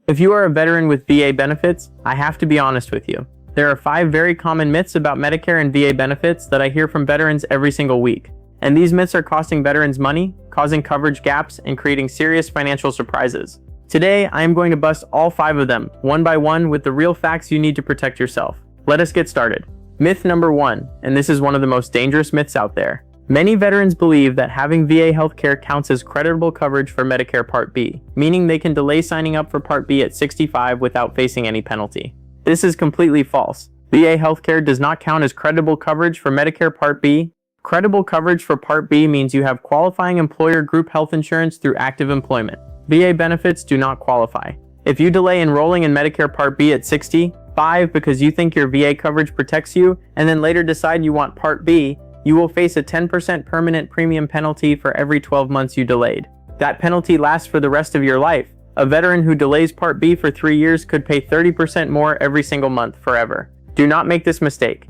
If you are a veteran with VA benefits, I have to be honest with you. There are 5 very common myths about Medicare and VA benefits that I hear from veterans every single week. And these myths are costing veterans money, causing coverage gaps, and creating serious financial surprises. Today, I am going to bust all 5 of them, one by one, with the real facts you need to protect yourself. Let us get started. Myth number 1, and this is one of the most dangerous myths out there. Many veterans believe that having VA healthcare counts as creditable coverage for Medicare Part B, meaning they can delay signing up for Part B at 65 without facing any penalty. This is completely false. VA healthcare does not count as creditable coverage for Medicare Part B. Creditable coverage for Part B means you have qualifying employer group health insurance through active employment. VA benefits do not qualify. If you delay enrolling in Medicare Part B at 65 because you think your VA coverage protects you, and then later decide you want Part B, you will face a 10% permanent premium penalty for every 12 months you delayed. That penalty lasts for the rest of your life. A veteran who delays Part B for 3 years could pay 30% more every single month forever. Do not make this mistake.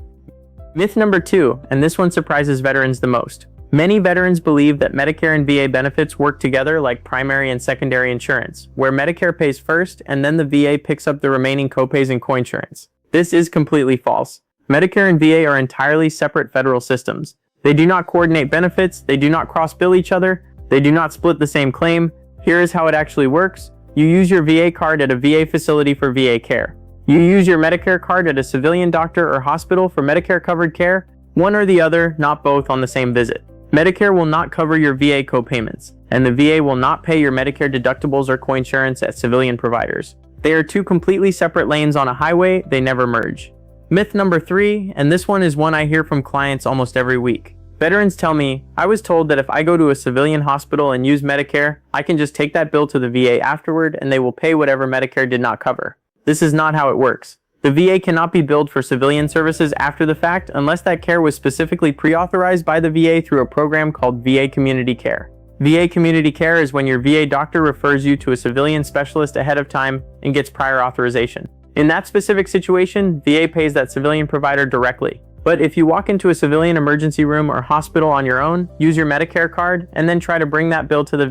Myth number 2, and this one surprises veterans the most. Many veterans believe that Medicare and VA benefits work together like primary and secondary insurance, where Medicare pays first and then the VA picks up the remaining copays and coinsurance. This is completely false. Medicare and VA are entirely separate federal systems. They do not coordinate benefits, they do not cross-bill each other, they do not split the same claim. Here is how it actually works. You use your VA card at a VA facility for VA care. You use your Medicare card at a civilian doctor or hospital for Medicare-covered care, one or the other, not both on the same visit. Medicare will not cover your VA copayments, and the VA will not pay your Medicare deductibles or coinsurance at civilian providers. They are 2 completely separate lanes on a highway, they never merge. Myth number 3, and this one is one I hear from clients almost every week. Veterans tell me, I was told that if I go to a civilian hospital and use Medicare, I can just take that bill to the VA afterward and they will pay whatever Medicare did not cover. This is not how it works. The VA cannot be billed for civilian services after the fact unless that care was specifically pre-authorized by the VA through a program called VA Community Care. VA Community Care is when your VA doctor refers you to a civilian specialist ahead of time and gets prior authorization. In that specific situation, VA pays that civilian provider directly. But if you walk into a civilian emergency room or hospital on your own, use your Medicare card, and then try to bring that bill to the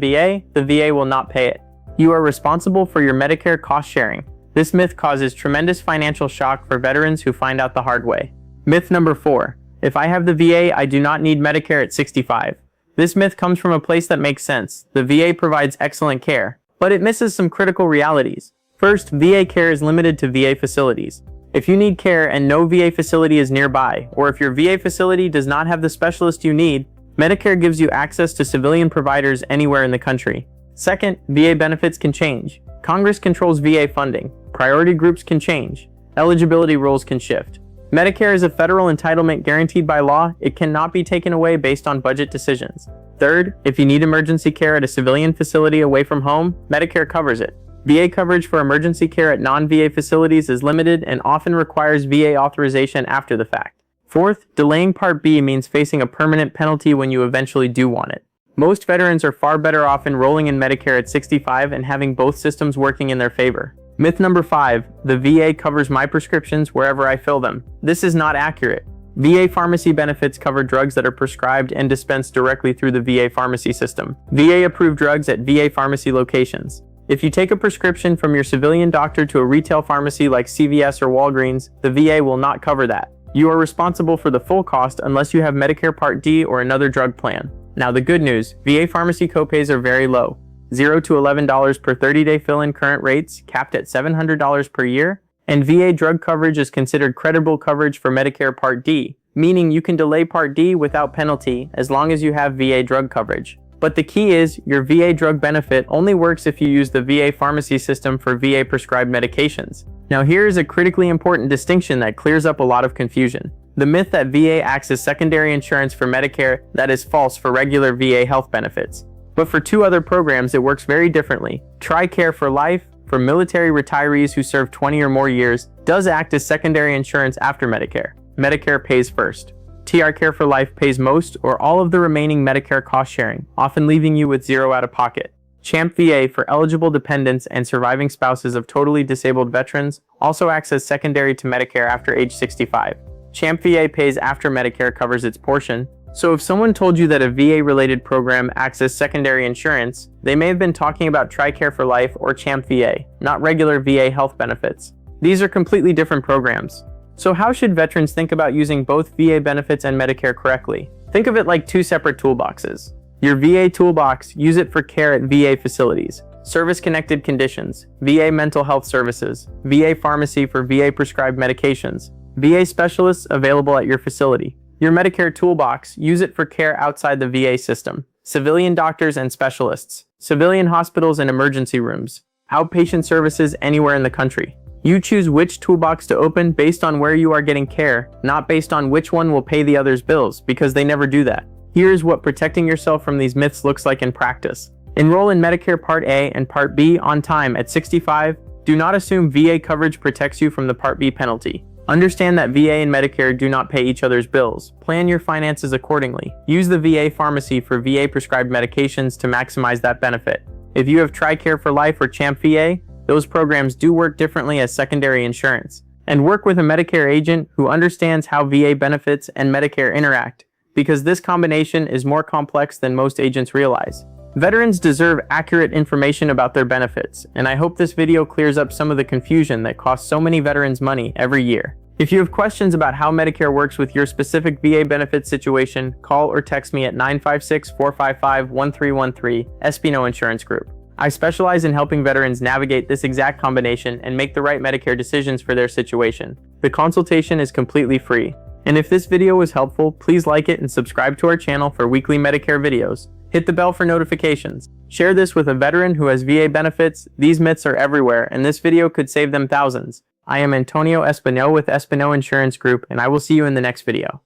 VA will not pay it. You are responsible for your Medicare cost sharing. This myth causes tremendous financial shock for veterans who find out the hard way. Myth number 4. If I have the VA, I do not need Medicare at 65. This myth comes from a place that makes sense. The VA provides excellent care, but it misses some critical realities. First, VA care is limited to VA facilities. If you need care and no VA facility is nearby, or if your VA facility does not have the specialist you need, Medicare gives you access to civilian providers anywhere in the country. Second, VA benefits can change. Congress controls VA funding. Priority groups can change. Eligibility rules can shift. Medicare is a federal entitlement guaranteed by law. It cannot be taken away based on budget decisions. Third, if you need emergency care at a civilian facility away from home, Medicare covers it. VA coverage for emergency care at non-VA facilities is limited and often requires VA authorization after the fact. Fourth, delaying Part B means facing a permanent penalty when you eventually do want it. Most veterans are far better off enrolling in Medicare at 65 and having both systems working in their favor. Myth number 5, the VA covers my prescriptions wherever I fill them. This is not accurate. VA pharmacy benefits cover drugs that are prescribed and dispensed directly through the VA pharmacy system. VA-approved drugs at VA pharmacy locations. If you take a prescription from your civilian doctor to a retail pharmacy like CVS or Walgreens, the VA will not cover that. You are responsible for the full cost unless you have Medicare Part D or another drug plan. Now the good news, VA pharmacy copays are very low. $0 to $11 per 30-day fill-in current rates, capped at $700 per year, and VA drug coverage is considered creditable coverage for Medicare Part D, meaning you can delay Part D without penalty as long as you have VA drug coverage. But the key is, your VA drug benefit only works if you use the VA pharmacy system for VA prescribed medications. Now here is a critically important distinction that clears up a lot of confusion. The myth that VA acts as secondary insurance for Medicare, that is false for regular VA health benefits. But for 2 other programs it works very differently. TRICARE for life, for military retirees who serve 20 or more years, does act as secondary insurance after Medicare. Medicare pays first. TRICARE for life pays most or all of the remaining Medicare cost sharing, often leaving you with 0 out of pocket. CHAMPVA for eligible dependents and surviving spouses of totally disabled veterans also acts as secondary to Medicare after age 65. CHAMPVA pays after Medicare covers its portion. So if someone told you that a VA-related program acts as secondary insurance, they may have been talking about TRICARE for Life or CHAMPVA, not regular VA health benefits. These are completely different programs. So how should veterans think about using both VA benefits and Medicare correctly? Think of it like two separate toolboxes. Your VA toolbox, use it for care at VA facilities, service-connected conditions, VA mental health services, VA pharmacy for VA prescribed medications, VA specialists available at your facility. Your Medicare toolbox, use it for care outside the VA system, civilian doctors and specialists, civilian hospitals and emergency rooms, outpatient services anywhere in the country. You choose which toolbox to open based on where you are getting care, not based on which one will pay the other's bills, because they never do that. Here's what protecting yourself from these myths looks like in practice. Enroll in Medicare Part A and Part B on time at 65. Do not assume VA coverage protects you from the Part B penalty. Understand that VA and Medicare do not pay each other's bills. Plan your finances accordingly. Use the VA pharmacy for VA prescribed medications to maximize that benefit. If you have TRICARE for Life or CHAMPVA, those programs do work differently as secondary insurance. And work with a Medicare agent who understands how VA benefits and Medicare interact, because this combination is more complex than most agents realize. Veterans deserve accurate information about their benefits, and I hope this video clears up some of the confusion that costs so many veterans money every year. If you have questions about how Medicare works with your specific VA benefit situation, call or text me at 956-455-1313, Espino Insurance Group. I specialize in helping veterans navigate this exact combination and make the right Medicare decisions for their situation. The consultation is completely free. And if this video was helpful, please like it and subscribe to our channel for weekly Medicare videos. Hit the bell for notifications. Share this with a veteran who has VA benefits. These myths are everywhere, and this video could save them thousands. I am Antonio Espino with Espino Insurance Group, and I will see you in the next video.